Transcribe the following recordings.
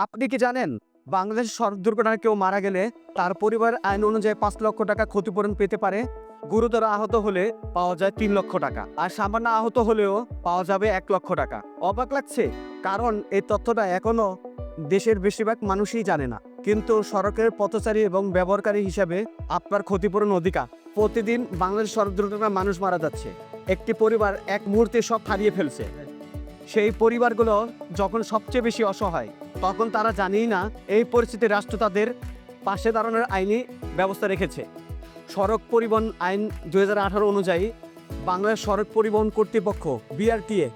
আপনি কি জানেন বাংলাদেশ সড়ক দুর্ঘটনায় কেউ মারা গেলে তার পরিবার আইন অনুযায়ী 5 লক্ষ টাকা ক্ষতিপূরণ পেতে পারে। গুরুতর আহত হলে পাওয়া যায় 3 লক্ষ টাকা, আর সামান্য আহত হলেও পাওয়া যাবে 1 লক্ষ টাকা। অবাক লাগছে, কারণ এই তথ্যটা এখনো দেশের বেশিরভাগ মানুষই জানে না। কিন্তু সড়কের পথচারী এবং ব্যবহারকারী হিসাবে আপনার ক্ষতিপূরণ অধিকার। প্রতিদিন বাংলাদেশ সড়ক দুর্ঘটনায় মানুষ মারা যাচ্ছে। একটি পরিবার এক মুহূর্তে সব হারিয়ে ফেলছে। সেই পরিবারগুলো যখন সবচেয়ে বেশি অসহায়, তখন তারা জানেই না এই পরিস্থিতি রাষ্ট্র তাদের পাশে দাঁড়ানোর আইনি ব্যবস্থা রেখেছে। সড়ক পরিবহন আইন 2018 অনুযায়ী বাংলাদেশ সড়ক পরিবহন কর্তৃপক্ষ বিআরটিএ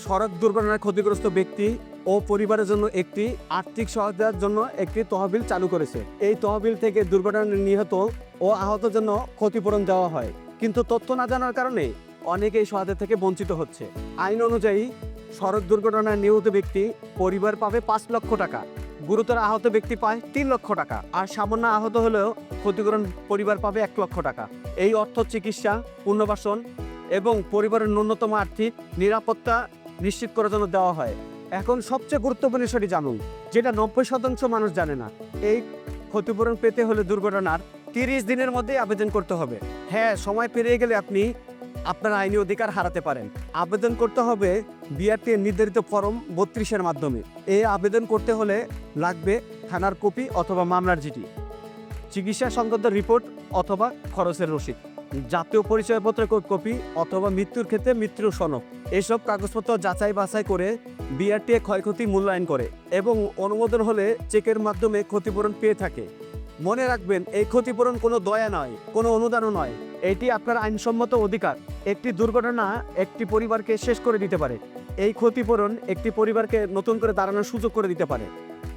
সড়ক দুর্ঘটনায় ক্ষতিগ্রস্ত ব্যক্তি ও পরিবারের জন্য একটি আর্থিক সহায়তার জন্য একটি তহবিল চালু করেছে। এই তহবিল থেকে দুর্ঘটনায় নিহত ও আহতের জন্য ক্ষতিপূরণ দেওয়া হয়। কিন্তু তথ্য না জানার কারণে অনেকে এই সহায়তা থেকে বঞ্চিত হচ্ছে। আইন অনুযায়ী সড়ক দুর্ঘটনায় নিহত ব্যক্তি পরিবার পাবে 5 লক্ষ টাকা, গুরুতর আহত ব্যক্তি পায় 3 লক্ষ টাকা, আর সামান্য আহত হলেও ক্ষতিপূরণ পরিবার পাবে 1 লক্ষ টাকা। এই অর্থ চিকিৎসা, পুনর্বাসন এবং পরিবারের ন্যূনতম আর্থিক নিরাপত্তা নিশ্চিত করার জন্য দেওয়া হয়। এখন সবচেয়ে গুরুত্বপূর্ণ বিষয়টি জানুন, যেটা 90% মানুষ জানে না। এই ক্ষতিপূরণ পেতে হলে দুর্ঘটনার 30 দিনের মধ্যেই আবেদন করতে হবে। হ্যাঁ, সময় পেরিয়ে গেলে আপনি আপনার আইনি অধিকার হারাতে পারেন। আবেদন করতে হবে বিআরটি নির্ধারিত ফরম 32-এর মাধ্যমে। এই আবেদন করতে হলে লাগবে থানার কপি অথবা মামলার চিঠি, চিকিৎসা সংক্রান্ত রিপোর্ট অথবা খরচের রসিদ, জাতীয় পরিচয়পত্রের কপি অথবা মৃত্যুর ক্ষেত্রে মৃত্যুর সনদ। এসব কাগজপত্র যাচাই বাছাই করে বিআরটিএ ক্ষয়ক্ষতি মূল্যায়ন করে এবং অনুমোদন হলে চেকের মাধ্যমে ক্ষতিপূরণ পেয়ে থাকে। মনে রাখবেন, এই ক্ষতিপূরণ কোনো দয়া নয়, কোনো অনুদানও নয়, এটি আপনার আইনসম্মত অধিকার। একটি দুর্ঘটনা একটি পরিবারকে শেষ করে দিতে পারে, এই ক্ষতিপূরণ একটি পরিবারকে নতুন করে দাঁড়ানোর সুযোগ করে দিতে পারে।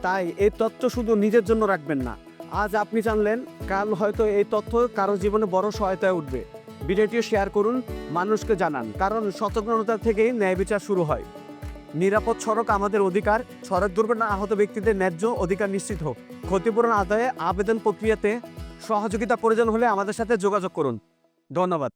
তাই এই তথ্য শুধু নিজের জন্য রাখবেন না। আজ আপনি জানলেন, কাল হয়তো এই তথ্য কারো জীবনে বড় সহায়তায় উঠবে। ভিডিওটিও শেয়ার করুন, মানুষকে জানান, কারণ সচেতনতা থেকেই ন্যায় বিচার শুরু হয়। নিরাপদ সড়ক আমাদের অধিকার। সড়ক দুর্ঘটনা আহত ব্যক্তিদের ন্যায্য অধিকার নিশ্চিত হোক। ক্ষতিপূরণ আদায়ে আবেদন প্রক্রিয়াতে সহযোগিতা প্রয়োজন হলে আমাদের সাথে যোগাযোগ করুন। ধন্যবাদ।